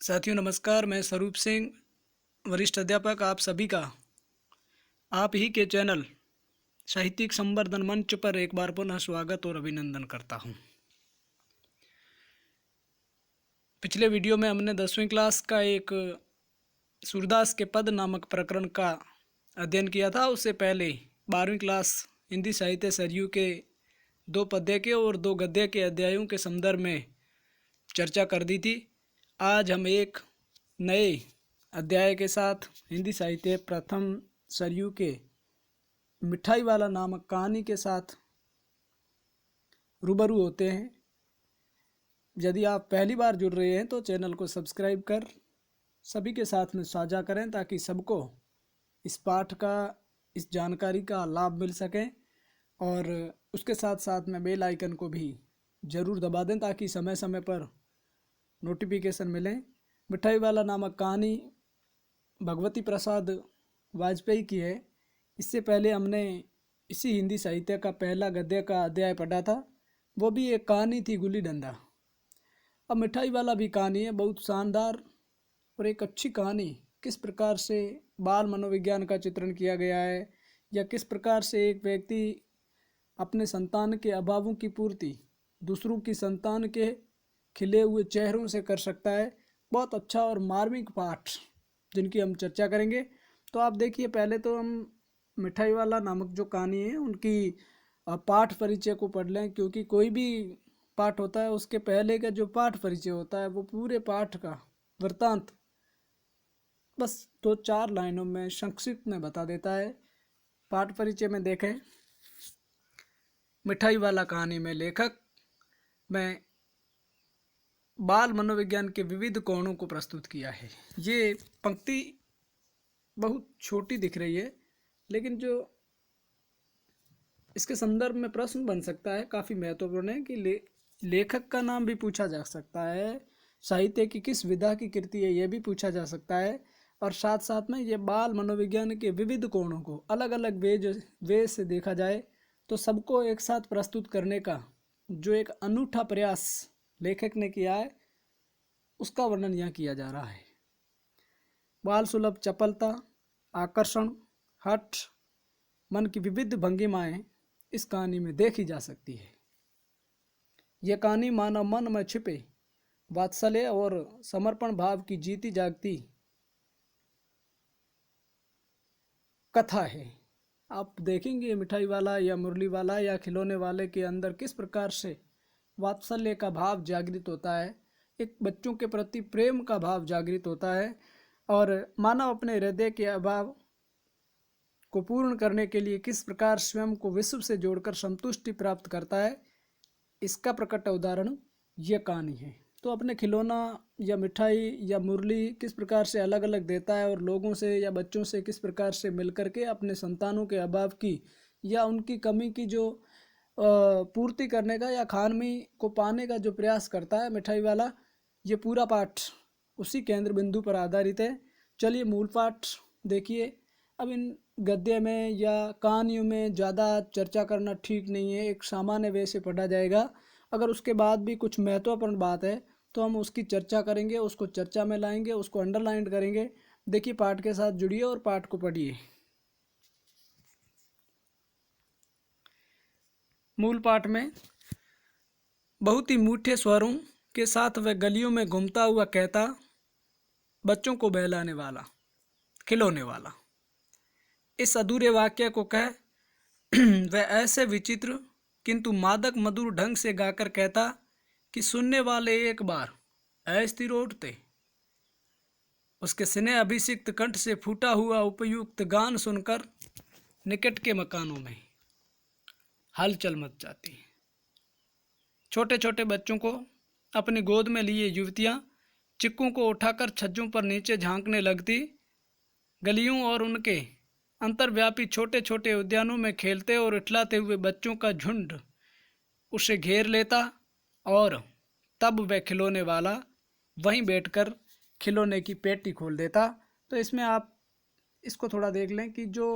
साथियों नमस्कार। मैं स्वरूप सिंह, वरिष्ठ अध्यापक, आप सभी का आप ही के चैनल साहित्यिक संवर्धन मंच पर एक बार पुनः स्वागत और अभिनंदन करता हूं। पिछले वीडियो में हमने 10वीं क्लास का एक सूरदास के पद नामक प्रकरण का अध्ययन किया था। उससे पहले 12वीं क्लास हिंदी साहित्य सरयू के 2 पद्य के और 2 गद्य के अध्यायों के संदर्भ में चर्चा कर दी थी। आज हम एक नए अध्याय के साथ हिंदी साहित्य प्रथम सरयू के मिठाई वाला नामक कहानी के साथ रूबरू होते हैं। यदि आप पहली बार जुड़ रहे हैं तो चैनल को सब्सक्राइब कर सभी के साथ में साझा करें ताकि सबको इस पाठ का, इस जानकारी का लाभ मिल सके, और उसके साथ साथ में बेल आइकन को भी ज़रूर दबा दें ताकि समय समय पर नोटिफिकेशन मिले। मिठाई वाला नामक कहानी भगवती प्रसाद वाजपेयी की है। इससे पहले हमने इसी हिंदी साहित्य का पहला गद्य का अध्याय पढ़ा था, वो भी एक कहानी थी, गुल्ली डंडा। अब मिठाई वाला भी कहानी है, बहुत शानदार और एक अच्छी कहानी। किस प्रकार से बाल मनोविज्ञान का चित्रण किया गया है, या किस प्रकार से एक व्यक्ति अपने संतान के अभावों की पूर्ति दूसरों की संतान के खिले हुए चेहरों से कर सकता है। बहुत अच्छा और मार्मिक पाठ जिनकी हम चर्चा करेंगे। तो आप देखिए, पहले तो हम मिठाई वाला नामक जो कहानी है उनकी पाठ परिचय को पढ़ लें, क्योंकि कोई भी पाठ होता है उसके पहले का जो पाठ परिचय होता है वो पूरे पाठ का वृत्तांत बस 2-4 लाइनों में संक्षिप्त में बता देता है। पाठ परिचय में देखें, मिठाई वाला कहानी में लेखक में बाल मनोविज्ञान के विविध कोणों को प्रस्तुत किया है। ये पंक्ति बहुत छोटी दिख रही है, लेकिन जो इसके संदर्भ में प्रश्न बन सकता है, काफ़ी महत्वपूर्ण है कि लेखक का नाम भी पूछा जा सकता है, साहित्य की किस विधा की कृति है यह भी पूछा जा सकता है, और साथ साथ में ये बाल मनोविज्ञान के विविध कोणों को अलग अलग वे से देखा जाए तो सबको एक साथ प्रस्तुत करने का जो एक अनूठा प्रयास लेखक ने किया है उसका वर्णन यहाँ किया जा रहा है। बाल सुलभ चपलता, आकर्षण, हठ, मन की विविध भंगिमाएं इस कहानी में देखी जा सकती है। यह कहानी मानव मन में छिपे वात्सल्य और समर्पण भाव की जीती जागती कथा है। आप देखेंगे मिठाई वाला या मुरली वाला या खिलौने वाले के अंदर किस प्रकार से वात्सल्य का भाव जागृत होता है, एक बच्चों के प्रति प्रेम का भाव जागृत होता है, और मानव अपने हृदय के अभाव को पूर्ण करने के लिए किस प्रकार स्वयं को विश्व से जोड़कर संतुष्टि प्राप्त करता है, इसका प्रकट उदाहरण यह कहानी है। तो अपने खिलौना या मिठाई या मुरली किस प्रकार से अलग अलग देता है और लोगों से या बच्चों से किस प्रकार से मिलकर के अपने संतानों के अभाव की या उनकी कमी की जो पूर्ति करने का या खानमी को पाने का जो प्रयास करता है मिठाई वाला, ये पूरा पाठ उसी केंद्र बिंदु पर आधारित है। चलिए मूल पाठ देखिए। अब इन गद्य में या कहानियों में ज़्यादा चर्चा करना ठीक नहीं है, एक सामान्य वे से पढ़ा जाएगा। अगर उसके बाद भी कुछ महत्वपूर्ण बात है तो हम उसकी चर्चा करेंगे, उसको चर्चा में लाएंगे, उसको अंडरलाइन करेंगे। देखिए, पाठ के साथ जुड़िए और पाठ को पढ़िए। मूल पाठ में बहुत ही मीठे स्वरों के साथ वह गलियों में घूमता हुआ कहता, बच्चों को बहलाने वाला, खिलौने वाला। इस अधूरे वाक्य को कह वह ऐसे विचित्र किंतु मादक मधुर ढंग से गाकर कहता कि सुनने वाले एक बार अस्थिर उठते। उसके स्नेह अभिषिक्त कंठ से फूटा हुआ उपयुक्त गान सुनकर निकट के मकानों में हलचल मच जाती। छोटे छोटे बच्चों को अपनी गोद में लिए युवतियां चिक्कों को उठाकर छज्जों पर नीचे झांकने लगती। गलियों और उनके अंतर्व्यापी छोटे छोटे उद्यानों में खेलते और इठलाते हुए बच्चों का झुंड उसे घेर लेता, और तब वह खिलौने वाला वहीं बैठकर खिलौने की पेटी खोल देता। तो इसमें आप इसको थोड़ा देख लें कि जो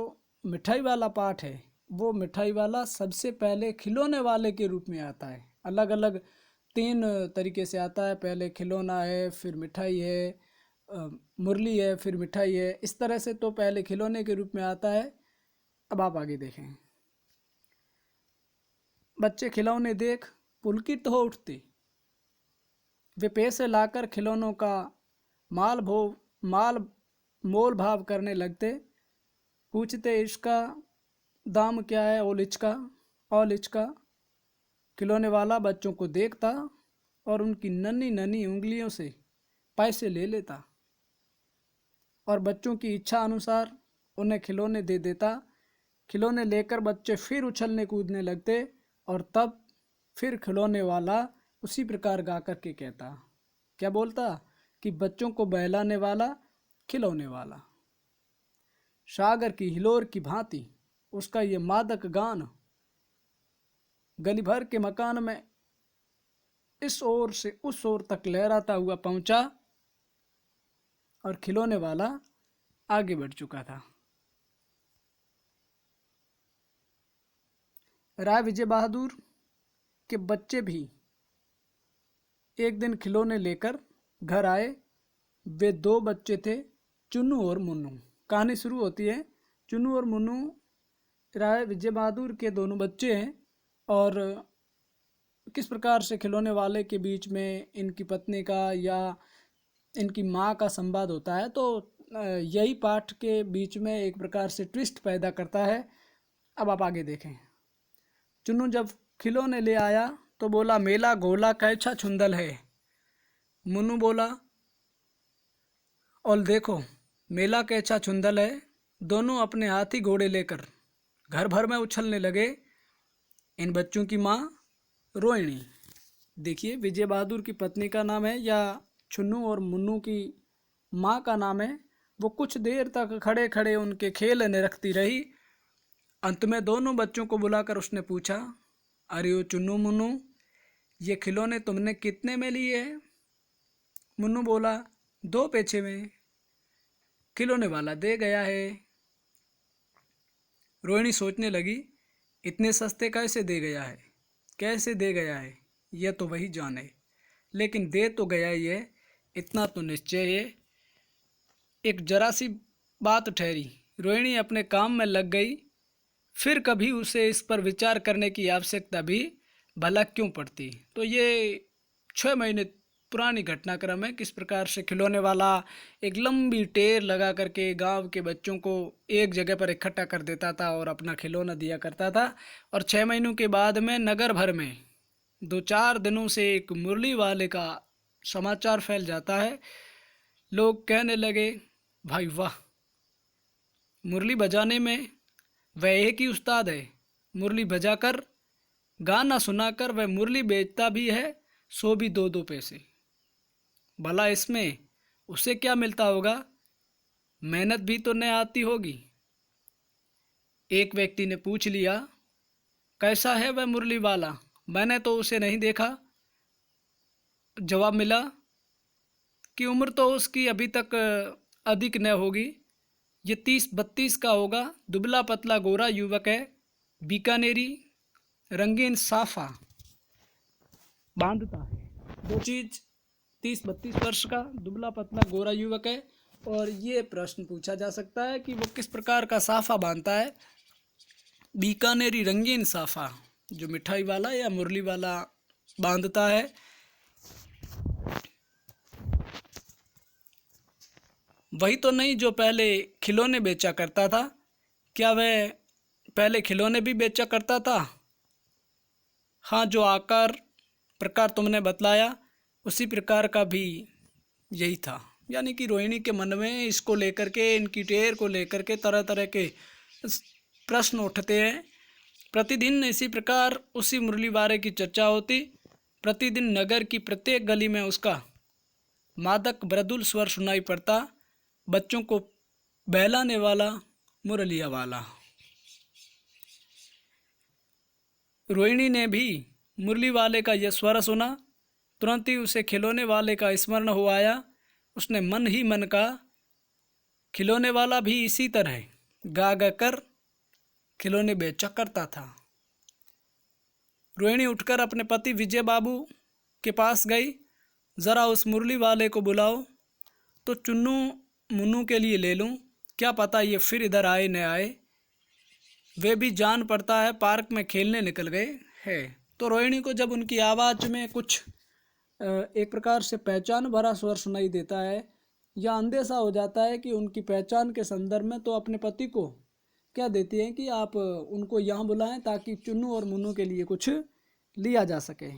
मिठाई वाला पाठ है वो मिठाई वाला सबसे पहले खिलौने वाले के रूप में आता है। अलग अलग तीन तरीके से आता है, पहले खिलौना है, फिर मिठाई है, मुरली है, फिर मिठाई है। इस तरह से तो पहले खिलौने के रूप में आता है। अब आप आगे देखें। बच्चे खिलौने देख पुलकित हो उठते, वे पैसे लाकर खिलौनों का माल मोल भाव करने लगते। पूछते इसका दाम क्या है, ऑल इचका। खिलौने वाला बच्चों को देखता और उनकी नन्ही नन्ही उंगलियों से पैसे ले लेता और बच्चों की इच्छा अनुसार उन्हें खिलौने दे देता। खिलौने लेकर बच्चे फिर उछलने कूदने लगते और तब फिर खिलौने वाला उसी प्रकार गा कर के कहता, क्या बोलता कि बच्चों को बहलाने वाला खिलौने वाला। सागर की हिलोर की भांति उसका ये मादक गान गली भर के मकान में इस ओर से उस ओर तक लहराता हुआ पहुंचा और खिलौने वाला आगे बढ़ चुका था। राय विजय बहादुर के बच्चे भी एक दिन खिलौने लेकर घर आए। वे दो बच्चे थे, चुन्नू और मुन्नू। कहानी शुरू होती है, चुन्नू और मुन्नू राय विजय बहादुर के दोनों बच्चे हैं और किस प्रकार से खिलौने वाले के बीच में इनकी पत्नी का या इनकी माँ का संवाद होता है। तो यही पाठ के बीच में एक प्रकार से ट्विस्ट पैदा करता है। अब आप आगे देखें। चुन्नू जब खिलौने ले आया तो बोला, मेला गोला कैसा छुंदल है। मुन्नू बोला, और देखो मेला कैसा छुंदल है। दोनों अपने हाथी घोड़े लेकर घर भर में उछलने लगे। इन बच्चों की माँ रोहिणी, देखिए विजय बहादुर की पत्नी का नाम है या चुन्नू और मुन्नू की माँ का नाम है। वो कुछ देर तक खड़े खड़े उनके खेलने रखती रही। अंत में दोनों बच्चों को बुलाकर उसने पूछा, अरे ओ चुन्नू मुन्नू, ये खिलौने तुमने कितने में लिए? मुन्नू बोला, 2 पैसे में। खिलौने वाला दे गया है। रोहिणी सोचने लगी, इतने सस्ते कैसे दे गया है, कैसे दे गया है, यह तो वही जाने, लेकिन दे तो गया ही है, इतना तो निश्चय है। एक जरा सी बात ठहरी। रोहिणी अपने काम में लग गई। फिर कभी उसे इस पर विचार करने की आवश्यकता भी भला क्यों पड़ती। तो ये 6 महीने पुरानी घटनाक्रम है, किस प्रकार से खिलौने वाला एक लंबी टेर लगा करके गांव के बच्चों को एक जगह पर इकट्ठा कर देता था और अपना खिलौना दिया करता था। और 6 महीनों के बाद में नगर भर में 2-4 दिनों से एक मुरली वाले का समाचार फैल जाता है। लोग कहने लगे, भाई वाह, मुरली बजाने में वह एक ही उस्ताद है। मुरली बजाकर गाना सुनाकर वह मुरली बेचता भी है, सो भी 2-2 पैसे। भला इसमें उसे क्या मिलता होगा, मेहनत भी तो नहीं आती होगी। एक व्यक्ति ने पूछ लिया, कैसा है वह मुरली वाला, मैंने तो उसे नहीं देखा। जवाब मिला कि उम्र तो उसकी अभी तक अधिक न होगी, ये 30-32 का होगा, दुबला पतला गोरा युवक है, बीकानेरी रंगीन साफा बांधता है। 2 चीज़, 30-32 वर्ष का दुबला पतला गोरा युवक है। और ये प्रश्न पूछा जा सकता है कि वो किस प्रकार का साफा बांधता है। बीकानेरी रंगीन साफा जो मिठाई वाला या मुरली वाला बांधता है। वही तो नहीं जो पहले खिलौने बेचा करता था। क्या वह पहले खिलौने भी बेचा करता था? हाँ, जो आकार प्रकार तुमने बतलाया उसी प्रकार का भी यही था। यानी कि रोहिणी के मन में इसको लेकर के, इनकी टेर को लेकर के तरह तरह के प्रश्न उठते हैं। प्रतिदिन इसी प्रकार उसी मुरली वाले की चर्चा होती। प्रतिदिन नगर की प्रत्येक गली में उसका मादक मृदुल स्वर सुनाई पड़ता, बच्चों को बहलाने वाला मुरलिया वाला। रोहिणी ने भी मुरली वाले का यह स्वर सुना, तुरंत ही उसे खिलौने वाले का स्मरण हो आया। उसने मन ही मन कहा, खिलौने वाला भी इसी तरह गा गा कर खिलौने बेचा करता था। रोहिणी उठकर अपने पति विजय बाबू के पास गई, ज़रा उस मुरली वाले को बुलाओ तो चुन्नू मुन्नू के लिए ले लूँ, क्या पता ये फिर इधर आए न आए। वे भी जान पड़ता है पार्क में खेलने निकल गए है। तो रोहिणी को जब उनकी आवाज़ में कुछ एक प्रकार से पहचान भरा स्वर सुनाई देता है या अंदेशा हो जाता है कि उनकी पहचान के संदर्भ में, तो अपने पति को क्या देती है कि आप उनको यहाँ बुलाएं ताकि चुन्नू और मुन्नू के लिए कुछ लिया जा सके।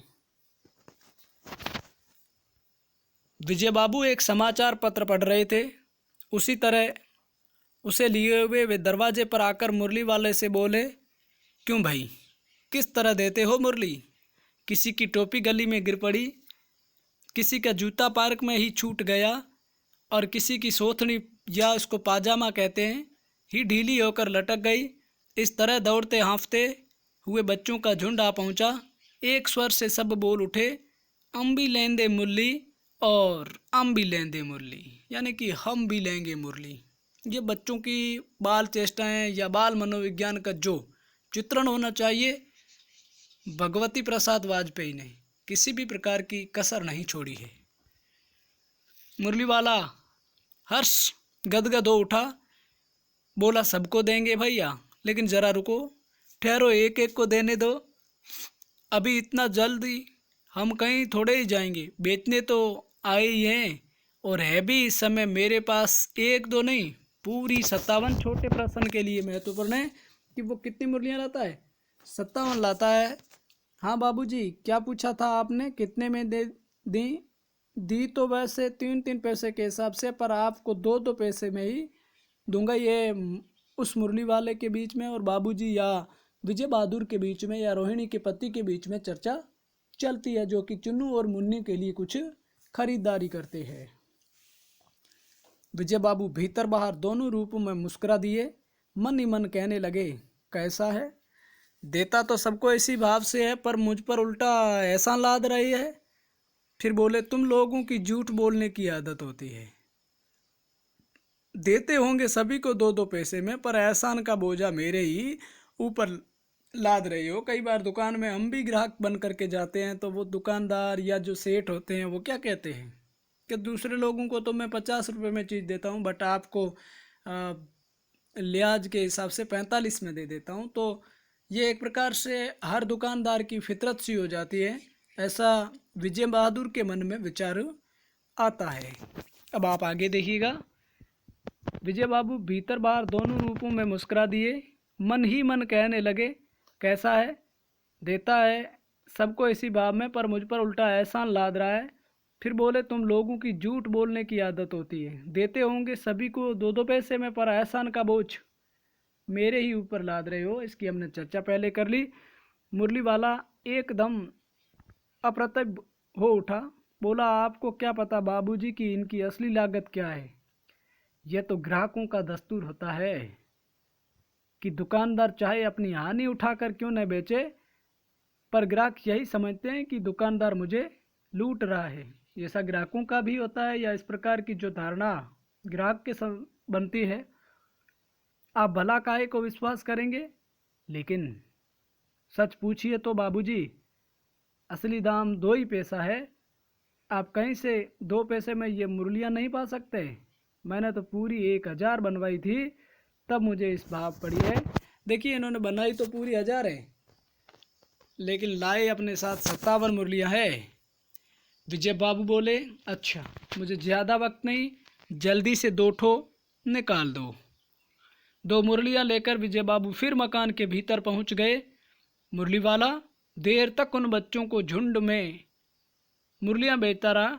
विजय बाबू एक समाचार पत्र पढ़ रहे थे। उसी तरह उसे लिए हुए वे दरवाजे पर आकर मुरली वाले से बोले, क्यों भाई, किस तरह देते हो मुरली? किसी की टोपी गली में गिर पड़ी, किसी का जूता पार्क में ही छूट गया और किसी की सोथनी या उसको पाजामा कहते हैं ही ढीली होकर लटक गई। इस तरह दौड़ते हाँफते हुए बच्चों का झुंड आ पहुंचा। एक स्वर से सब बोल उठे, हम भी लेंदे मुरली और हम भी लेंदे मुरली, यानी कि हम भी लेंगे मुरली। ये बच्चों की बाल चेष्टाएं या बाल मनोविज्ञान का जो चित्रण होना चाहिए, भगवती प्रसाद वाजपेयी ने किसी भी प्रकार की कसर नहीं छोड़ी है। मुरली वाला हर्ष गदगद हो उठा, बोला सबको देंगे भैया, लेकिन ज़रा रुको, ठहरो, एक एक को देने दो। अभी इतना जल्दी हम कहीं थोड़े ही जाएंगे, बेचने तो आए ही हैं, और है भी इस समय मेरे पास एक दो नहीं, पूरी 57 छोटे प्रश्न के लिए महत्वपूर्ण है कि वो कितनी मुरलियाँ लाता है। 57 लाता है। हाँ बाबूजी, क्या पूछा था आपने, कितने में दे दी तो वैसे 3-3 पैसे के हिसाब से, पर आपको 2-2 पैसे में ही दूंगा। ये उस मुरली वाले के बीच में और बाबूजी या विजय बहादुर के बीच में या रोहिणी के पति के बीच में चर्चा चलती है, जो कि चुन्नू और मुन्नी के लिए कुछ खरीदारी करते हैं। विजय बाबू भीतर बाहर दोनों रूपों में मुस्कुरा दिए, मन ही मन कहने लगे, कैसा है, देता तो सबको इसी भाव से है, पर मुझ पर उल्टा ऐसा लाद रही है। फिर बोले, तुम लोगों की झूठ बोलने की आदत होती है, देते होंगे सभी को 2-2 पैसे में, पर एहसान का बोझा मेरे ही ऊपर लाद रहे हो। कई बार दुकान में हम भी ग्राहक बन करके जाते हैं, तो वो दुकानदार या जो सेठ होते हैं वो क्या कहते हैं कि दूसरे लोगों को तो मैं 50 रुपये में चीज़ देता हूँ, बट आपको लिहाज के हिसाब से 45 में दे देता हूँ। तो ये एक प्रकार से हर दुकानदार की फितरत सी हो जाती है। ऐसा विजय बहादुर के मन में विचार आता है। अब आप आगे देखिएगा। विजय बाबू भीतर बाहर दोनों रूपों में मुस्कुरा दिए, मन ही मन कहने लगे, कैसा है, देता है सबको इसी भाव में, पर मुझ पर उल्टा एहसान लाद रहा है। फिर बोले, तुम लोगों की झूठ बोलने की आदत होती है, देते होंगे सभी को 2-2 पैसे में, पर एहसान का बोझ मेरे ही ऊपर लाद रहे हो। इसकी हमने चर्चा पहले कर ली। मुरली वाला एकदम अप्रतिभ हो उठा, बोला, आपको क्या पता बाबूजी की इनकी असली लागत क्या है। यह तो ग्राहकों का दस्तूर होता है कि दुकानदार चाहे अपनी हानि उठाकर क्यों न बेचे, पर ग्राहक यही समझते हैं कि दुकानदार मुझे लूट रहा है। ऐसा ग्राहकों का भी होता है, या इस प्रकार की जो धारणा ग्राहक के बनती है, आप भला काहे को विश्वास करेंगे। लेकिन सच पूछिए तो बाबूजी, असली दाम 2 ही पैसा है। आप कहीं से 2 पैसे में ये मुरलियाँ नहीं पा सकते। मैंने तो पूरी 1000 बनवाई थी, तब मुझे इस भाव पड़ी है। देखिए, इन्होंने बनाई तो पूरी 1000 है, लेकिन लाए अपने साथ 57 मुरलियाँ है। विजय बाबू बोले, अच्छा, मुझे ज़्यादा वक्त नहीं, जल्दी से 2 ठो निकाल दो। 2 मुरलियाँ लेकर विजय बाबू फिर मकान के भीतर पहुंच गए। मुरली वाला देर तक उन बच्चों को झुंड में मुरलियाँ बेचता रहा।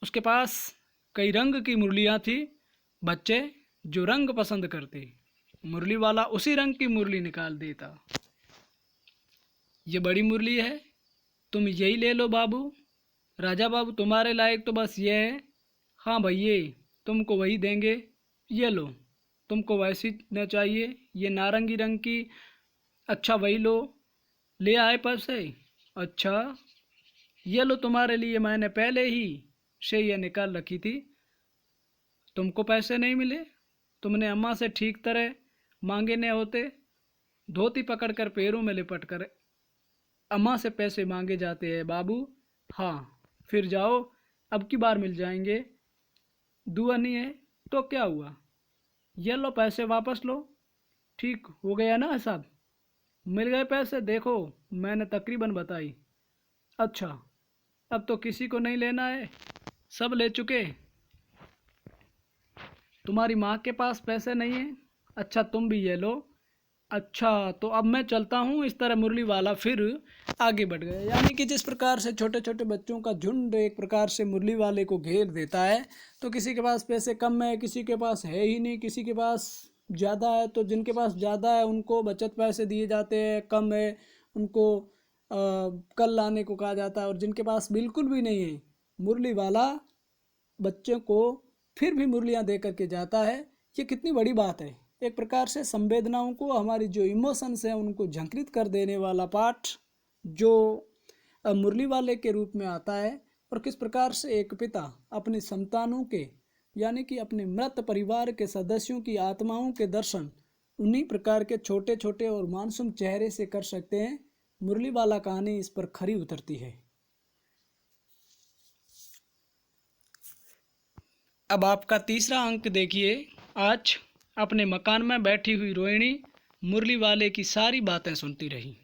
उसके पास कई रंग की मुरलियाँ थी। बच्चे जो रंग पसंद करते, मुरली वाला उसी रंग की मुरली निकाल देता। ये बड़ी मुरली है, तुम यही ले लो बाबू। राजा बाबू, तुम्हारे लायक तो बस ये है। हाँ भैया, तुमको वही देंगे, ये लो। तुमको वैसी न चाहिए, ये नारंगी रंग की, अच्छा वही लो। ले आए पैसे? अच्छा, ये लो, तुम्हारे लिए मैंने पहले ही से ये निकाल रखी थी। तुमको पैसे नहीं मिले, तुमने अम्मा से ठीक तरह मांगे न होते। धोती पकड़कर पैरों में लिपट कर अम्मा से पैसे मांगे जाते हैं बाबू। हाँ, फिर जाओ, अब की बार मिल जाएंगे। दुआ नहीं है तो क्या हुआ, ये लो पैसे वापस लो। ठीक हो गया ना हिसाब? मिल गए पैसे? देखो मैंने तकरीबन बताई। अच्छा, अब तो किसी को नहीं लेना है, सब ले चुके। तुम्हारी माँ के पास पैसे नहीं है? अच्छा तुम भी ये लो। अच्छा तो अब मैं चलता हूँ। इस तरह मुरली वाला फिर आगे बढ़ गया। यानी कि जिस प्रकार से छोटे छोटे बच्चों का झुंड एक प्रकार से मुरली वाले को घेर देता है, तो किसी के पास पैसे कम है, किसी के पास है ही नहीं, किसी के पास ज़्यादा है, तो जिनके पास ज़्यादा है उनको बचत पैसे दिए जाते हैं, कम है उनको कल लाने को कहा जाता है। और जिनके पास बिल्कुल भी नहीं है, मुरली वाला बच्चों को फिर भी मुरलियाँ दे करके जाता है। ये कितनी बड़ी बात है। एक प्रकार से संवेदनाओं को, हमारी जो इमोशंस हैं उनको झंकृत कर देने वाला पाठ जो मुरली वाले के रूप में आता है। और किस प्रकार से एक पिता अपने संतानों के, यानी कि अपने मृत परिवार के सदस्यों की आत्माओं के दर्शन उन्हीं प्रकार के छोटे छोटे और मासूम चेहरे से कर सकते हैं। मुरली वाला कहानी इस पर खरी उतरती है। अब आपका तीसरा अंक देखिए। आज अपने मकान में बैठी हुई रोहिणी मुरली वाले की सारी बातें सुनती रही।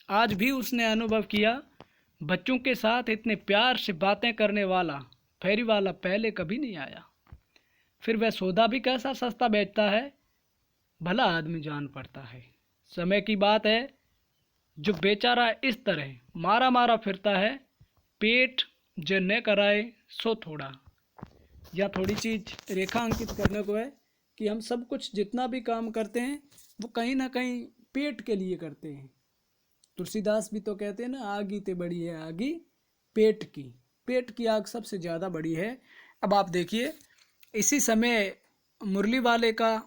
आज भी उसने अनुभव किया, बच्चों के साथ इतने प्यार से बातें करने वाला फेरी वाला पहले कभी नहीं आया। फिर वह सौदा भी कैसा सस्ता बेचता है, भला आदमी जान पड़ता है। समय की बात है, जो बेचारा इस तरह मारा मारा फिरता है, पेट जो न कराए सो थोड़ा। या थोड़ी चीज़ रेखा अंकित करने को है कि हम सब कुछ जितना भी काम करते हैं वो कहीं ना कहीं पेट के लिए करते हैं। तुलसीदास भी तो कहते हैं ना, आगी ते बड़ी है आगी पेट की, पेट की आग सबसे ज़्यादा बड़ी है। अब आप देखिए, इसी समय मुरली वाले का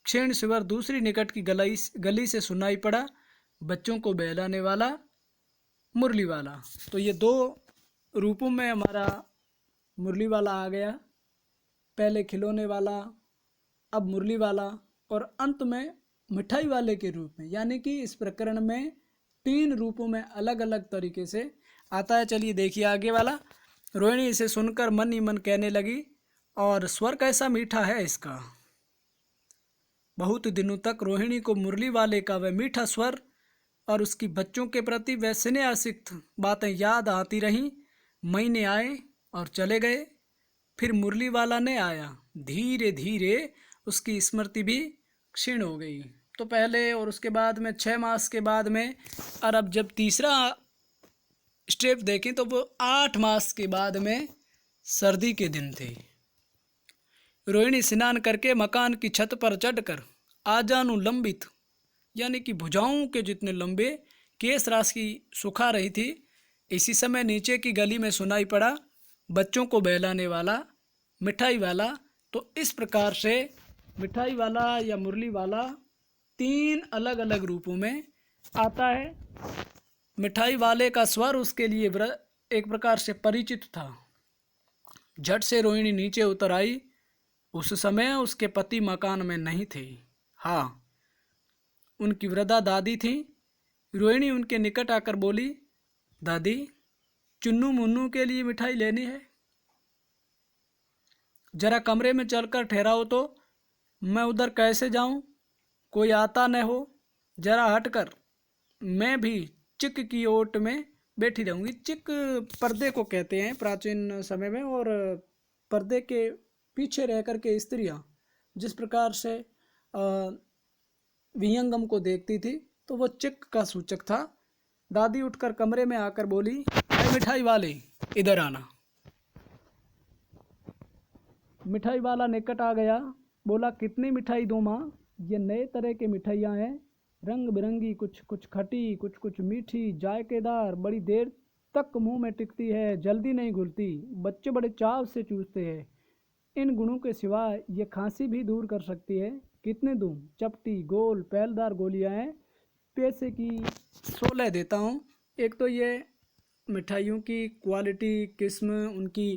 क्षीण स्वर दूसरी निकट की गली से सुनाई पड़ा, बच्चों को बहलाने वाला मुरली वाला। तो ये दो रूपों में हमारा मुरली वाला आ गया, पहले खिलौने वाला, अब मुरली वाला, और अंत में मिठाई वाले के रूप में। यानी कि इस प्रकरण में तीन रूपों में अलग अलग तरीके से आता है। चलिए देखिए आगे वाला। रोहिणी इसे सुनकर मन ही मन कहने लगी, और स्वर कैसा मीठा है इसका। बहुत दिनों तक रोहिणी को मुरली वाले का वह मीठा स्वर और उसकी बच्चों के प्रति वह स्नेहासिक्त बातें याद आती रहीं। महीने आए और चले गए, फिर मुरली वाला ने आया। धीरे धीरे उसकी स्मृति भी क्षीण हो गई। तो पहले और उसके बाद में 6 मास के बाद में, और अब जब तीसरा स्टेप देखें तो वो 8 मास के बाद में सर्दी के दिन थे। रोहिणी स्नान करके मकान की छत पर चढ़कर आजानु लंबित, यानी कि भुजाओं के जितने लंबे केस राशि सुखा रही थी। इसी समय नीचे की गली में सुनाई पड़ा, बच्चों को बहलाने वाला मिठाई वाला। तो इस प्रकार से मिठाई वाला या मुरली वाला 3 अलग अलग रूपों में आता है। मिठाई वाले का स्वर उसके लिए एक प्रकार से परिचित था। झट से रोहिणी नीचे उतर आई। उस समय उसके पति मकान में नहीं थे। हाँ, उनकी वृद्धा दादी थी। रोहिणी उनके निकट आकर बोली, दादी चुन्नू मुन्नू के लिए मिठाई लेनी है, जरा कमरे में चलकर ठहराओ तो। मैं उधर कैसे जाऊं, कोई आता न हो, जरा हटकर। मैं भी चिक की ओट में बैठी रहूंगी। चिक पर्दे को कहते हैं प्राचीन समय में, और पर्दे के पीछे रह कर के स्त्रियां जिस प्रकार से विहंगम को देखती थी, तो वो चिक का सूचक था। दादी उठकर कमरे में आकर बोली, मिठाई वाले इधर आना। मिठाई वाला निकट आ गया, बोला, कितनी मिठाई दूँ माँ? ये नए तरह की मिठाइयाँ हैं, रंग बिरंगी, कुछ कुछ खटी, कुछ कुछ मीठी, जायकेदार, बड़ी देर तक मुंह में टिकती है, जल्दी नहीं घुलती, बच्चे बड़े चाव से चूसते हैं। इन गुणों के सिवा ये खांसी भी दूर कर सकती है। कितने दूँ? चपटी गोल पैलदार गोलियाँ हैं, पैसे की 16 देता हूँ। एक तो ये मिठाइयों की क्वालिटी, किस्म, उनकी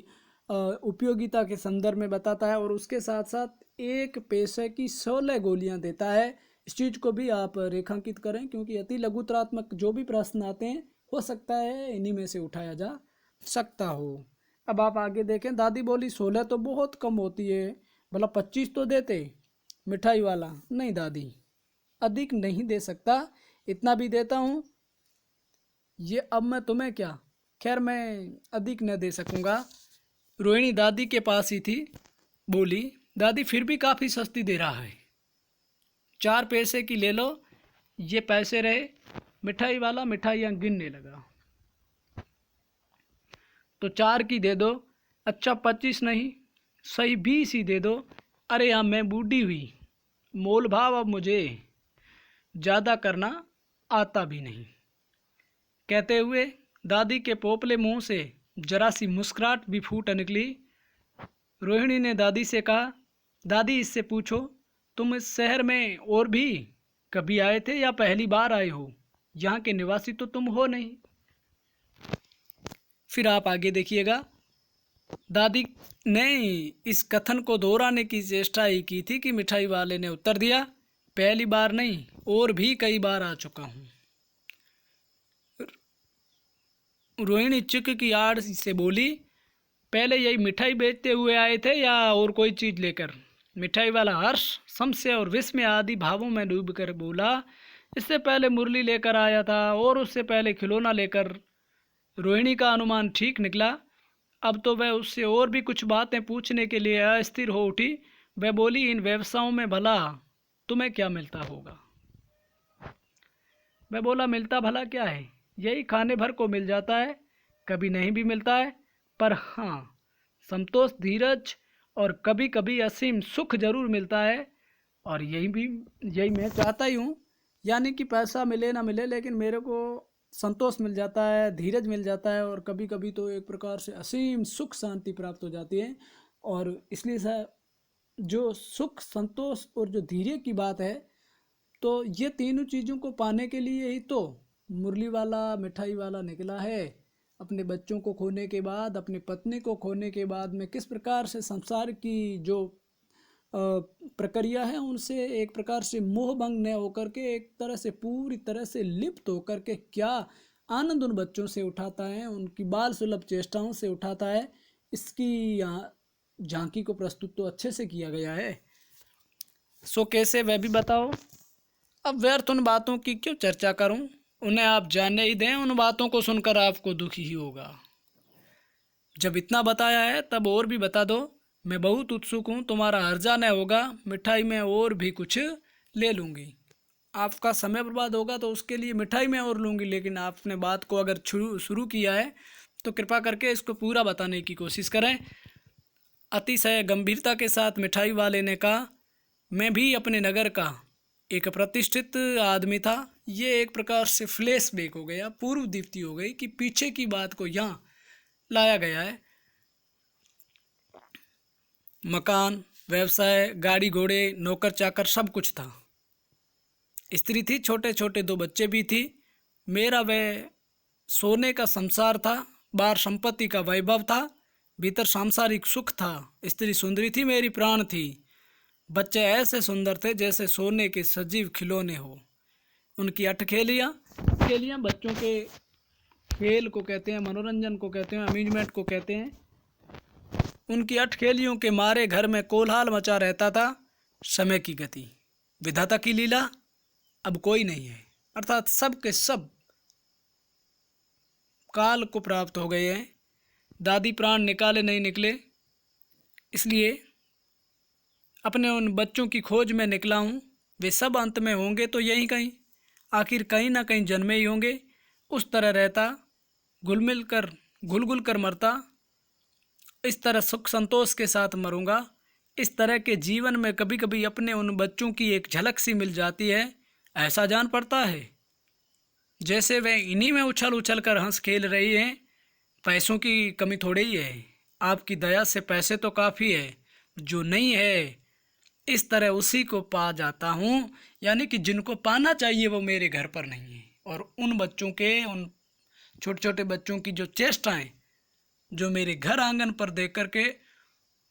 उपयोगिता के संदर्भ में बताता है, और उसके साथ साथ 1 पैसे की 16 गोलियां देता है। इस चीज़ को भी आप रेखांकित करें, क्योंकि अति लघुतरात्मक जो भी प्रश्न आते हैं हो सकता है इन्हीं में से उठाया जा। सकता हो। अब आप आगे देखें, दादी बोली 16 तो बहुत कम होती है, भला 25 तो देते। मिठाई वाला, नहीं दादी, अधिक नहीं दे सकता, इतना भी देता हूँ। ये अब मैं तुम्हें क्या, खैर मैं अधिक न दे सकूँगा। रोहिणी दादी के पास ही थी, बोली दादी फिर भी काफ़ी सस्ती दे रहा है, 4 पैसे की ले लो, ये पैसे रहे। मिठाई वाला मिठाइयाँ गिनने लगा। तो 4 की दे दो। अच्छा 25 नहीं, सही 20 ही दे दो। अरे हाँ मैं बूढ़ी हुई, मोल भाव अब मुझे ज़्यादा करना आता भी नहीं। कहते हुए दादी के पोपले मुंह से जरा सी मुस्कुराहट भी फूट निकली। रोहिणी ने दादी से कहा, दादी इससे पूछो तुम इस शहर में और भी कभी आए थे या पहली बार आए हो? यहाँ के निवासी तो तुम हो नहीं। फिर आप आगे देखिएगा। दादी ने इस कथन को दोहराने की चेष्टा ही की थी कि मिठाई वाले ने उत्तर दिया, पहली बार नहीं, और भी कई बार आ चुका हूँ। रोहिणी चुक की आड़ से बोली, पहले यही मिठाई बेचते हुए आए थे या और कोई चीज़ लेकर? मिठाई वाला हर्ष, संशय और विस्मय आदि भावों में डूब कर बोला, इससे पहले मुरली लेकर आया था और उससे पहले खिलौना लेकर। रोहिणी का अनुमान ठीक निकला। अब तो वह उससे और भी कुछ बातें पूछने के लिए अस्थिर हो उठी। वह बोली, इन व्यवसायों में भला तुम्हें क्या मिलता होगा? वह बोला, मिलता भला क्या है, यही खाने भर को मिल जाता है, कभी नहीं भी मिलता है, पर हाँ संतोष, धीरज और कभी कभी असीम सुख जरूर मिलता है। और यही मैं चाहता ही हूँ, यानी कि पैसा मिले ना मिले लेकिन मेरे को संतोष मिल जाता है, धीरज मिल जाता है, और कभी कभी तो एक प्रकार से असीम सुख शांति प्राप्त हो जाती है। और इसलिए जो सुख, संतोष और जो धैर्य की बात है, तो ये तीनों चीज़ों को पाने के लिए ही तो मुरली वाला, मिठाई वाला निकला है। अपने बच्चों को खोने के बाद, अपनी पत्नी को खोने के बाद में किस प्रकार से संसार की जो प्रक्रिया है उनसे एक प्रकार से मोह भंग न होकर के एक तरह से पूरी तरह से लिप्त होकर के क्या आनंद उन बच्चों से उठाता है, उनकी बाल सुलभ चेष्टाओं से उठाता है, इसकी यहाँ झांकी को प्रस्तुत तो अच्छे से किया गया है। सो कैसे, वह भी बताओ। अब व्यर्थ उन बातों की क्यों चर्चा करूं, उन्हें आप जानने ही दें, उन बातों को सुनकर आपको दुखी ही होगा। जब इतना बताया है तब और भी बता दो, मैं बहुत उत्सुक हूँ, तुम्हारा हर्जा न होगा, मिठाई में और भी कुछ ले लूँगी। आपका समय बर्बाद होगा तो उसके लिए मिठाई में और लूँगी, लेकिन आपने बात को अगर शुरू किया है तो कृपा करके इसको पूरा बताने की कोशिश करें। अतिशय गंभीरता के साथ मिठाई वाले ने कहा, मैं भी अपने नगर का एक प्रतिष्ठित आदमी था। ये एक प्रकार से फ्लैशबैक हो गया, पूर्व दीप्ति हो गई कि पीछे की बात को यहाँ लाया गया है। मकान, व्यवसाय, गाड़ी घोड़े, नौकर चाकर सब कुछ था। स्त्री थी, छोटे छोटे 2 बच्चे भी थी। मेरा वह सोने का संसार था, बाहर संपत्ति का वैभव था, भीतर सांसारिक सुख था। स्त्री सुंदरी थी, मेरी प्राण थी। बच्चे ऐसे सुंदर थे जैसे सोने के सजीव खिलौने हो। उनकी अटखेलियाँ बच्चों के खेल को कहते हैं, मनोरंजन को कहते हैं, अम्यूजमेंट को कहते हैं। उनकी अटखेलियों के मारे घर में कोलाहल मचा रहता था। समय की गति, विधाता की लीला, अब कोई नहीं है, अर्थात सब के सब काल को प्राप्त हो गए हैं। दादी प्राण निकाले नहीं निकले, इसलिए अपने उन बच्चों की खोज में निकला हूँ। वे सब अंत में होंगे तो यहीं कहीं, आखिर कहीं ना कहीं जन्मे ही होंगे। उस तरह रहता, घुल घुल कर मरता, इस तरह सुख संतोष के साथ मरूंगा। इस तरह के जीवन में कभी कभी अपने उन बच्चों की एक झलक सी मिल जाती है। ऐसा जान पड़ता है जैसे वे इन्हीं में उछल उछल कर हंस खेल रही हैं। पैसों की कमी थोड़ी ही है, आपकी दया से पैसे तो काफ़ी है, जो नहीं है इस तरह उसी को पा जाता हूँ। यानी कि जिनको पाना चाहिए वो मेरे घर पर नहीं है। और उन बच्चों के, उन छोटे छोटे बच्चों की जो चेष्टाएँ जो मेरे घर आंगन पर देख कर के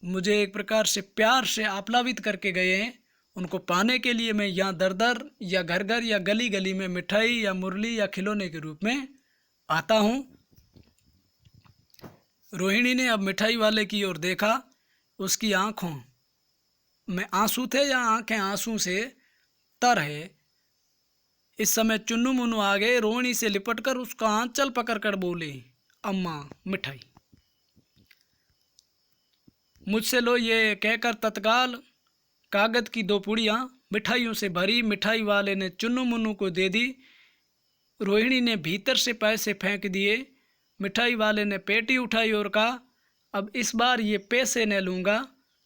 मुझे एक प्रकार से प्यार से आप्लावित करके गए हैं, उनको पाने के लिए मैं यहाँ दर दर या घर घर या गली गली में मिठाई या मुरली या खिलौने के रूप में आता हूँ। रोहिणी ने अब मिठाई वाले की ओर देखा। उसकी आंखों में आंसू थे या आंखें आंसू से तर है। इस समय चुन्नू मुन्नू आ गए। रोहिणी से लिपटकर उसका आंचल पकड़कर बोले, अम्मा मिठाई। मुझसे लो, ये कहकर तत्काल कागज की 2 पुड़ियाँ मिठाइयों से भरी मिठाई वाले ने चुन्नू मुन्नू को दे दी। रोहिणी ने भीतर से पैसे फेंक दिए। मिठाई वाले ने पेटी उठाई और कहा, अब इस बार ये पैसे न लूँगा।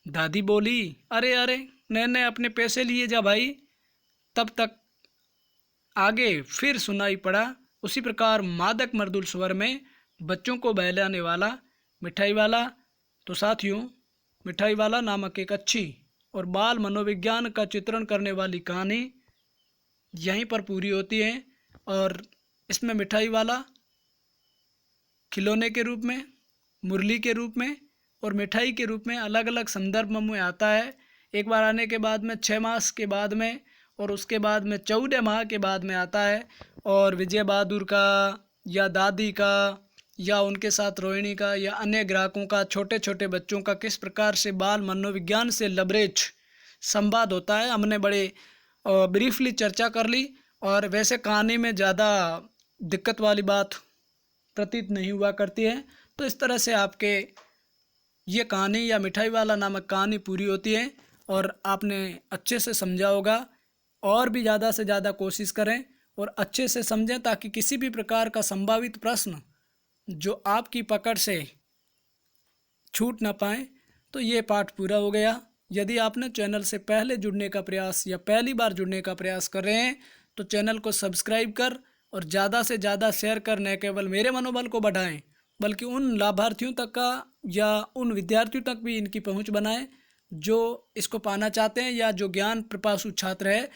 दादी बोली, अरे अरे नैने अपने पैसे लिए जा भाई। तब तक आगे फिर सुनाई पड़ा उसी प्रकार मादक मृदुल स्वर में बच्चों को बहलाने वाला मिठाई वाला। तो साथियों, मिठाई वाला नामक एक अच्छी और बाल मनोविज्ञान का चित्रण करने वाली कहानी यहीं पर पूरी होती है। और इसमें मिठाई वाला खिलौने के रूप में, मुरली के रूप में और मिठाई के रूप में अलग अलग संदर्भ में आता है। एक बार आने के बाद में 6 मास के बाद में और उसके बाद में 14 माह के बाद में आता है। और विजय बहादुर का या दादी का या उनके साथ रोहिणी का या अन्य ग्राहकों का, छोटे छोटे बच्चों का किस प्रकार से बाल मनोविज्ञान से लबरेज संवाद होता है, हमने बड़े ब्रीफली चर्चा कर ली। और वैसे कहानी में ज़्यादा दिक्कत वाली बात प्रतीत नहीं हुआ करती है। तो इस तरह से आपके ये कहानी या मिठाई वाला नामक कहानी पूरी होती है और आपने अच्छे से समझा होगा। और भी ज़्यादा से ज़्यादा कोशिश करें और अच्छे से समझें ताकि किसी भी प्रकार का संभावित प्रश्न जो आपकी पकड़ से छूट ना पाए। तो ये पाठ पूरा हो गया। यदि आपने चैनल से पहले जुड़ने का प्रयास या पहली बार जुड़ने का प्रयास कर रहे हैं तो चैनल को सब्सक्राइब कर और ज़्यादा से ज़्यादा शेयर कर, न केवल मेरे मनोबल को बढ़ाएं बल्कि उन लाभार्थियों तक का या उन विद्यार्थियों तक भी इनकी पहुंच बनाएं जो इसको पाना चाहते हैं या जो ज्ञान पिपासु छात्र है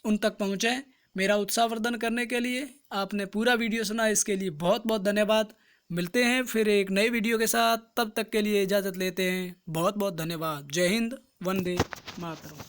उन तक पहुँचें। मेरा उत्साहवर्धन करने के लिए आपने पूरा वीडियो सुना, इसके लिए बहुत बहुत धन्यवाद। मिलते हैं फिर एक नई वीडियो के साथ, तब तक के लिए इजाज़त लेते हैं। बहुत बहुत धन्यवाद। जय हिंद, वंदे मातरम।